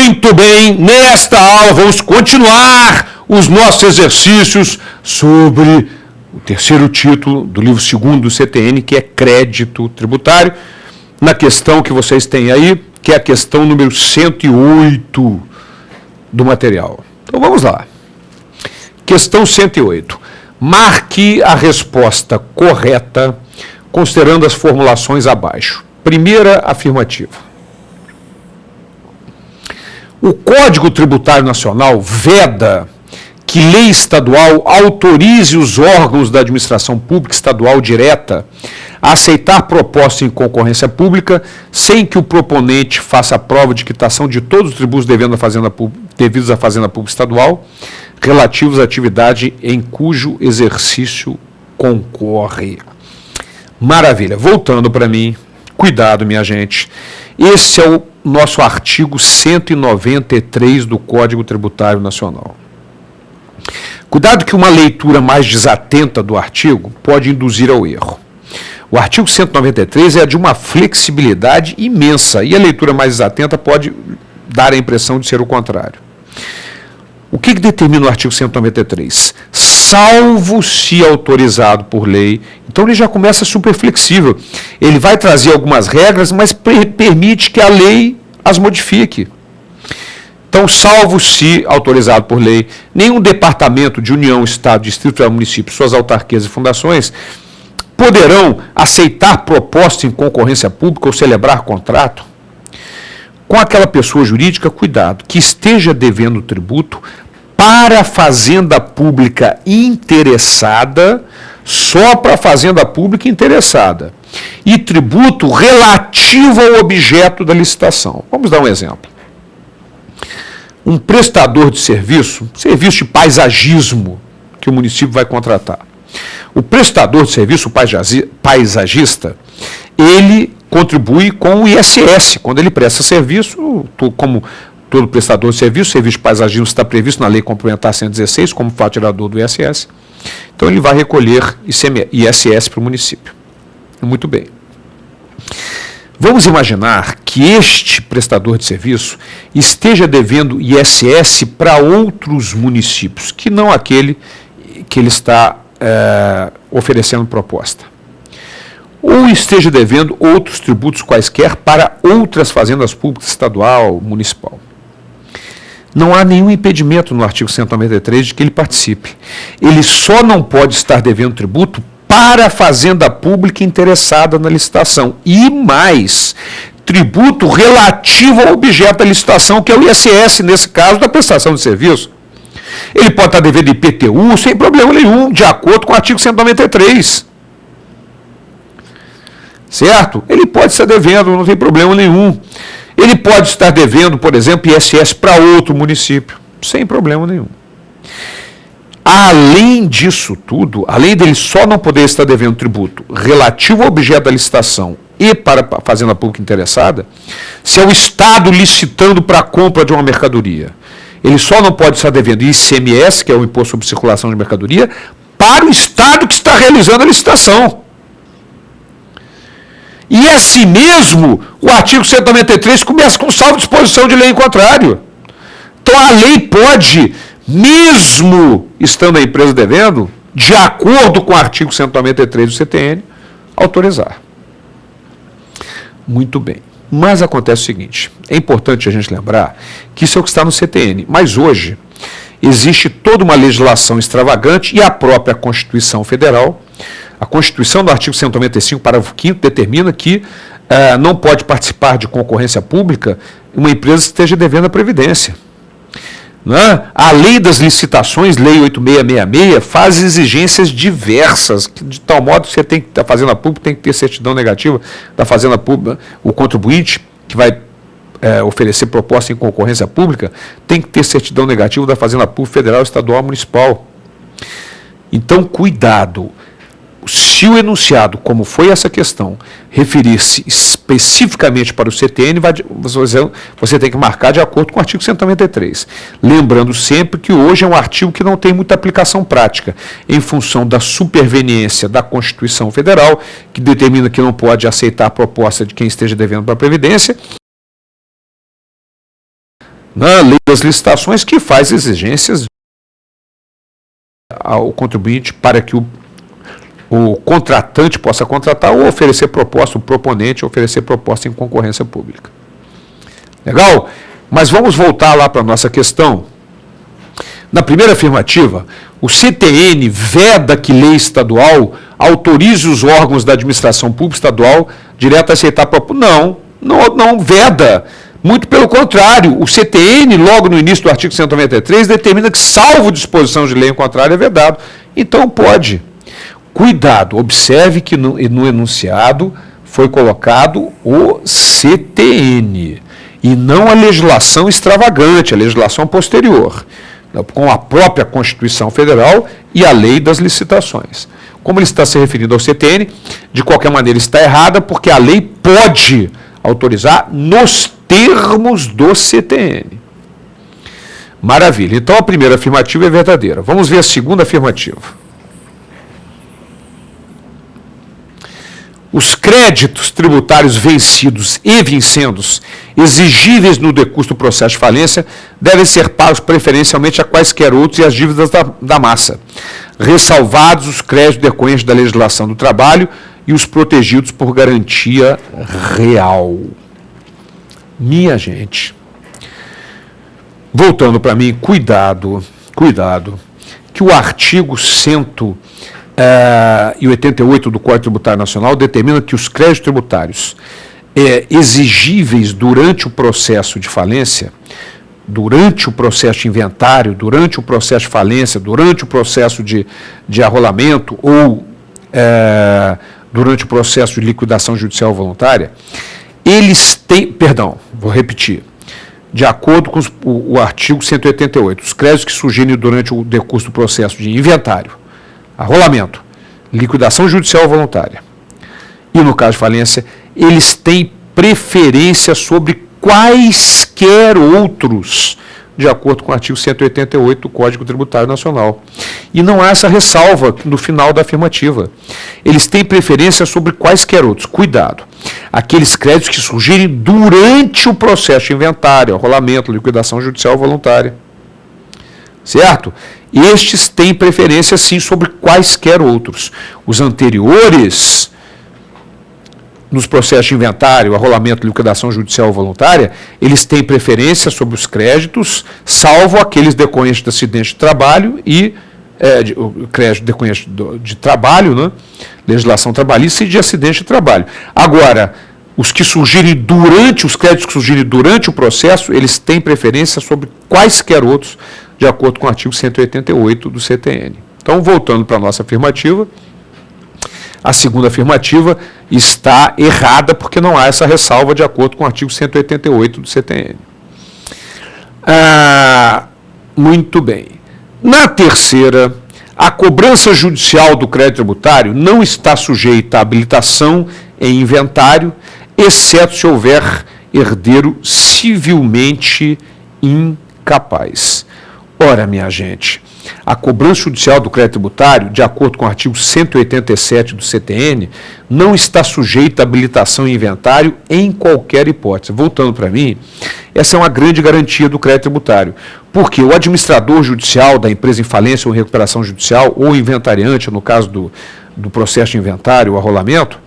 Muito bem, nesta aula vamos continuar os nossos exercícios sobre o terceiro título do livro segundo do CTN, que é crédito tributário, na questão que vocês têm aí, que é a questão número 108 do material. Então vamos lá. Questão 108. Marque a resposta correta considerando as formulações abaixo. Primeira afirmativa. O Código Tributário Nacional veda que lei estadual autorize os órgãos da administração pública estadual direta a aceitar proposta em concorrência pública sem que o proponente faça a prova de quitação de todos os tributos devidos à Fazenda Pública Estadual relativos à atividade em cujo exercício concorre. Maravilha. Voltando para mim, cuidado, minha gente. Esse é o nosso artigo 193 do Código Tributário Nacional. Cuidado que uma leitura mais desatenta do artigo pode induzir ao erro. O artigo 193 é de uma flexibilidade imensa e a leitura mais desatenta pode dar a impressão de ser o contrário. O que determina o artigo 193? Salvo se autorizado por lei. Então ele já começa super flexível. Ele vai trazer algumas regras, mas permite que a lei as modifique. Então, salvo se autorizado por lei, nenhum departamento de União, Estado, Distrito ou Município, suas autarquias e fundações, poderão aceitar proposta em concorrência pública ou celebrar contrato com aquela pessoa jurídica, cuidado, que esteja devendo tributo para a fazenda pública interessada, só para a fazenda pública interessada, e tributo relativo ao objeto da licitação. Vamos dar um exemplo. Um prestador de serviço de paisagismo que o município vai contratar. O prestador de serviço, paisagista, ele contribui com o ISS. Quando ele presta serviço, como todo prestador de serviço de paisagismo está previsto na Lei Complementar 116, como fato gerador do ISS. Então, ele vai recolher ISS para o município. Muito bem. Vamos imaginar que este prestador de serviço esteja devendo ISS para outros municípios, que não aquele que ele está oferecendo proposta. Ou esteja devendo outros tributos quaisquer para outras fazendas públicas estadual, municipal. Não há nenhum impedimento no artigo 193 de que ele participe. Ele só não pode estar devendo tributo para a fazenda pública interessada na licitação. E mais, tributo relativo ao objeto da licitação, que é o ISS, nesse caso, da prestação de serviço. Ele pode estar devendo IPTU sem problema nenhum, de acordo com o artigo 193. Certo? Ele pode estar devendo, não tem problema nenhum. Ele pode estar devendo, por exemplo, ISS para outro município, sem problema nenhum. Além disso tudo, além dele só não poder estar devendo tributo relativo ao objeto da licitação e para a fazenda pública interessada, se é o Estado licitando para a compra de uma mercadoria, ele só não pode estar devendo ICMS, que é o Imposto sobre Circulação de Mercadoria, para o Estado que está realizando a licitação. E assim mesmo, o artigo 193 começa com salvo disposição de lei em contrário. Então a lei pode, mesmo estando a empresa devendo, de acordo com o artigo 193 do CTN, autorizar. Muito bem. Mas acontece o seguinte, é importante a gente lembrar que isso é o que está no CTN, mas hoje existe toda uma legislação extravagante e a própria Constituição Federal. A Constituição, do artigo 195, parágrafo 5º, determina que não pode participar de concorrência pública uma empresa que esteja devendo a Previdência. Né? A lei das licitações, Lei 8666, faz exigências diversas, de tal modo que você tem que, a Fazenda Pública tem que ter certidão negativa da Fazenda Pública, o contribuinte que vai oferecer proposta em concorrência pública tem que ter certidão negativa da Fazenda Pública Federal, Estadual, Municipal. Então, cuidado. Se o enunciado, como foi essa questão, referir-se especificamente para o CTN, você tem que marcar de acordo com o artigo 193. Lembrando sempre que hoje é um artigo que não tem muita aplicação prática, em função da superveniência da Constituição Federal, que determina que não pode aceitar a proposta de quem esteja devendo para a Previdência, na lei das licitações, que faz exigências ao contribuinte para que o contratante possa contratar ou oferecer proposta, o proponente oferecer proposta em concorrência pública. Legal? Mas vamos voltar lá para a nossa questão. Na primeira afirmativa, o CTN veda que lei estadual autorize os órgãos da administração pública estadual direto a aceitar proposta. Não veda. Muito pelo contrário, o CTN, logo no início do artigo 193, determina que, salvo disposição de lei em contrário, é vedado. Então pode. Cuidado, observe que no enunciado foi colocado o CTN e não a legislação extravagante, a legislação posterior, com a própria Constituição Federal e a Lei das Licitações. Como ele está se referindo ao CTN, de qualquer maneira está errada, porque a lei pode autorizar nos termos do CTN. Maravilha. Então a primeira afirmativa é verdadeira. Vamos ver a segunda afirmativa. Os créditos tributários vencidos e vincendos, exigíveis no decurso do processo de falência, devem ser pagos preferencialmente a quaisquer outros e as dívidas da massa, ressalvados os créditos decorrentes da legislação do trabalho e os protegidos por garantia real. Minha gente, voltando para mim, cuidado, que o artigo 188 do Código Tributário Nacional determina que os créditos tributários exigíveis durante o processo de falência, durante o processo de inventário, durante o processo de falência, durante o processo de arrolamento ou durante o processo de liquidação judicial voluntária, eles têm, vou repetir, de acordo com o artigo 188, os créditos que surgirem durante o decurso do processo de inventário, arrolamento, liquidação judicial voluntária e, no caso de falência, eles têm preferência sobre quaisquer outros, de acordo com o artigo 188 do Código Tributário Nacional. E não há essa ressalva no final da afirmativa. Eles têm preferência sobre quaisquer outros. Cuidado. Aqueles créditos que surgirem durante o processo de inventário, arrolamento, liquidação judicial voluntária. Certo? Estes têm preferência, sim, sobre quaisquer outros. Os anteriores, nos processos de inventário, arrolamento, liquidação judicial voluntária, eles têm preferência sobre os créditos, salvo aqueles decorrentes de acidente de trabalho e o crédito decorrente de trabalho, né? Legislação trabalhista e de acidente de trabalho. Agora, os créditos que surgirem durante o processo, eles têm preferência sobre quaisquer outros, de acordo com o artigo 188 do CTN. Então, voltando para a nossa afirmativa, a segunda afirmativa está errada porque não há essa ressalva de acordo com o artigo 188 do CTN. Muito bem. Na terceira, a cobrança judicial do crédito tributário não está sujeita à habilitação em inventário, exceto se houver herdeiro civilmente incapaz. Ora, minha gente, a cobrança judicial do crédito tributário, de acordo com o artigo 187 do CTN, não está sujeita à habilitação em inventário em qualquer hipótese. Voltando para mim, essa é uma grande garantia do crédito tributário, porque o administrador judicial da empresa em falência ou em recuperação judicial, ou inventariante, no caso do processo de inventário ou arrolamento,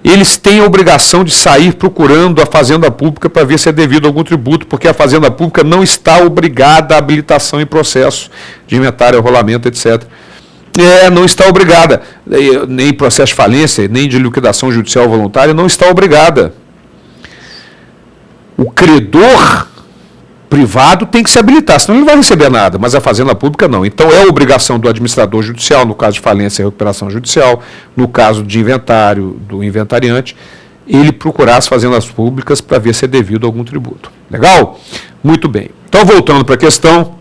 eles têm a obrigação de sair procurando a Fazenda Pública para ver se é devido algum tributo, porque a Fazenda Pública não está obrigada à habilitação em processo de inventário, arrolamento, etc. Não está obrigada, nem em processo de falência, nem de liquidação judicial voluntária, não está obrigada. O credor privado tem que se habilitar, senão ele não vai receber nada, mas a Fazenda Pública não. Então é obrigação do administrador judicial, no caso de falência e recuperação judicial, no caso de inventário, do inventariante, ele procurar as fazendas públicas para ver se é devido algum tributo. Legal? Muito bem. Então, voltando para a questão,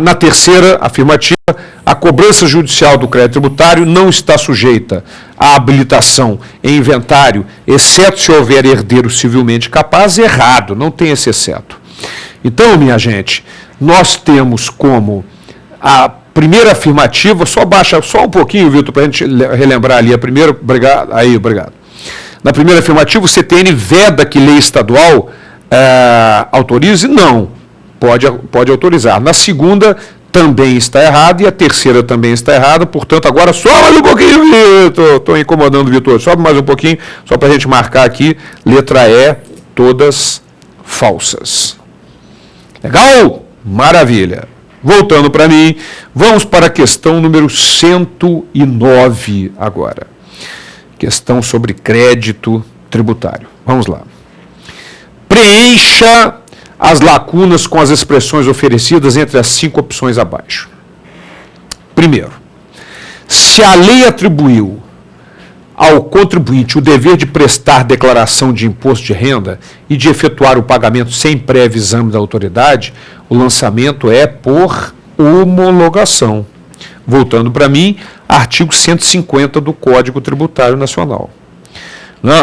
na terceira afirmativa, a cobrança judicial do crédito tributário não está sujeita à habilitação em inventário, exceto se houver herdeiro civilmente capaz. Errado, não tem esse exceto. Então, minha gente, nós temos como a primeira afirmativa, baixa só um pouquinho, Vitor, para a gente relembrar ali a primeira, obrigado. Na primeira afirmativa, o CTN veda que lei estadual autorize? Não. Pode autorizar. Na segunda, também está errado, e a terceira também está errada, portanto, agora sobe mais um pouquinho, Vitor. Estou incomodando o Vitor. Sobe mais um pouquinho, só para a gente marcar aqui. Letra E, todas falsas. Legal? Maravilha. Voltando para mim, vamos para a questão número 109 agora. Questão sobre crédito tributário. Vamos lá. Preencha as lacunas com as expressões oferecidas entre as 5 opções abaixo. Primeiro, se a lei atribuiu ao contribuinte o dever de prestar declaração de imposto de renda e de efetuar o pagamento sem prévio exame da autoridade, o lançamento é por homologação. Voltando para mim, artigo 150 do Código Tributário Nacional.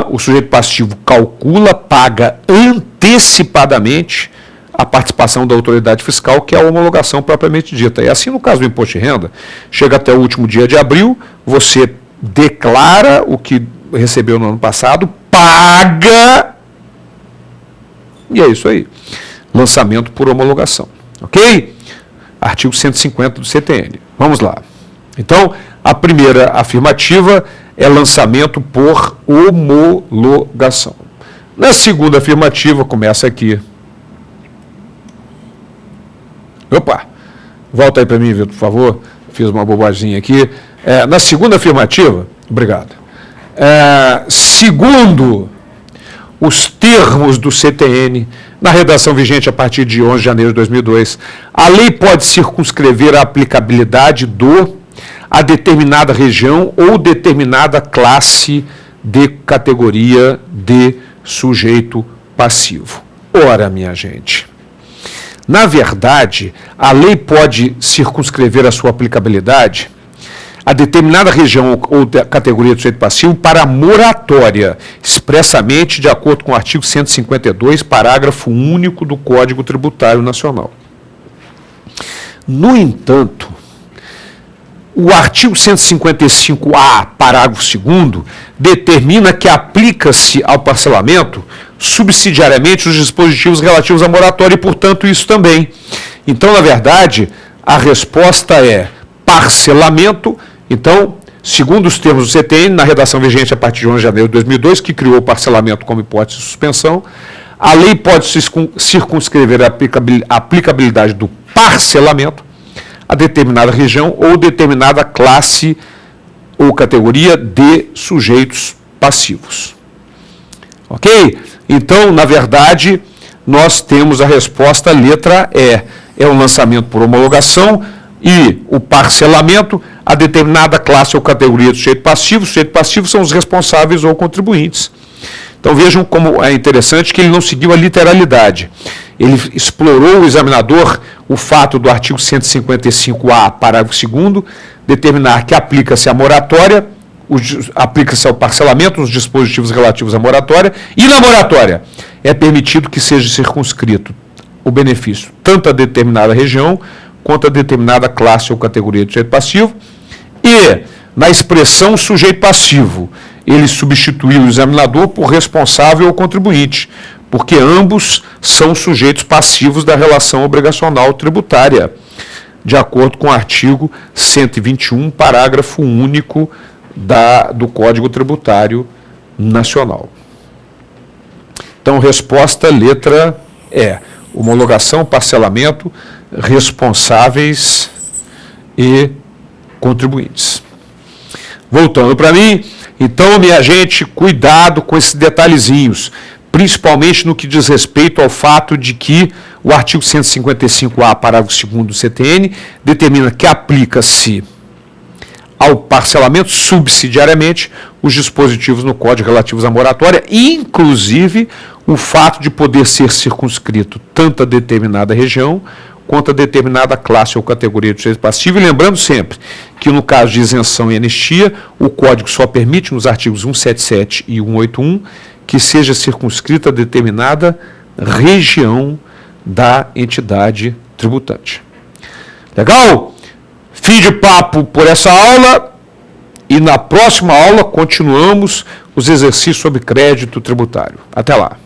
O sujeito passivo calcula, paga antecipadamente a participação da autoridade fiscal, que é a homologação propriamente dita. E assim, no caso do imposto de renda, chega até o último dia de abril, você declara o que recebeu no ano passado, paga, e é isso aí. Lançamento por homologação. Ok? Artigo 150 do CTN. Vamos lá. Então, a primeira afirmativa é lançamento por homologação. Na segunda afirmativa, começa aqui. Opa! Volta aí para mim, Vitor, por favor. Fiz uma bobaginha aqui. Na segunda afirmativa, obrigado. Segundo os termos do CTN, na redação vigente a partir de 11 de janeiro de 2002, a lei pode circunscrever a aplicabilidade a determinada região ou determinada classe de categoria de sujeito passivo. Ora, minha gente, na verdade, a lei pode circunscrever a sua aplicabilidade a determinada região ou categoria de sujeito passivo para moratória, expressamente de acordo com o artigo 152, parágrafo único do Código Tributário Nacional. No entanto, o artigo 155-A, parágrafo 2º, determina que aplica-se ao parcelamento subsidiariamente os dispositivos relativos à moratória e, portanto, isso também. Então, na verdade, a resposta é parcelamento. Então, segundo os termos do CTN, na redação vigente a partir de 11 de janeiro de 2002, que criou o parcelamento como hipótese de suspensão, a lei pode circunscrever a aplicabilidade do parcelamento a determinada região ou determinada classe ou categoria de sujeitos passivos. Ok? Então, na verdade, nós temos a resposta letra E. É o lançamento por homologação e o parcelamento a determinada classe ou categoria de sujeito passivo. Sujeito passivo são os responsáveis ou contribuintes. Então, vejam como é interessante que ele não seguiu a literalidade. Ele explorou o examinador o fato do artigo 155-A, parágrafo 2º, determinar que aplica-se a moratória, aplica-se ao parcelamento nos dispositivos relativos à moratória, e na moratória é permitido que seja circunscrito o benefício tanto a determinada região quanto a determinada classe ou categoria de sujeito passivo, e na expressão sujeito passivo, ele substituiu o examinador por responsável ou contribuinte, porque ambos são sujeitos passivos da relação obrigacional tributária, de acordo com o artigo 121, parágrafo único do Código Tributário Nacional. Então, resposta letra E. Homologação, parcelamento, responsáveis e contribuintes. Voltando para mim, então, minha gente, cuidado com esses detalhezinhos, principalmente no que diz respeito ao fato de que o artigo 155-A, parágrafo 2º do CTN, determina que aplica-se ao parcelamento subsidiariamente os dispositivos no Código relativos à moratória, inclusive o fato de poder ser circunscrito tanto a determinada região quanto a determinada classe ou categoria de sujeito passivo. E lembrando sempre que no caso de isenção e anistia, o Código só permite nos artigos 177 e 181 que seja circunscrita a determinada região da entidade tributante. Legal? Fim de papo por essa aula e na próxima aula continuamos os exercícios sobre crédito tributário. Até lá.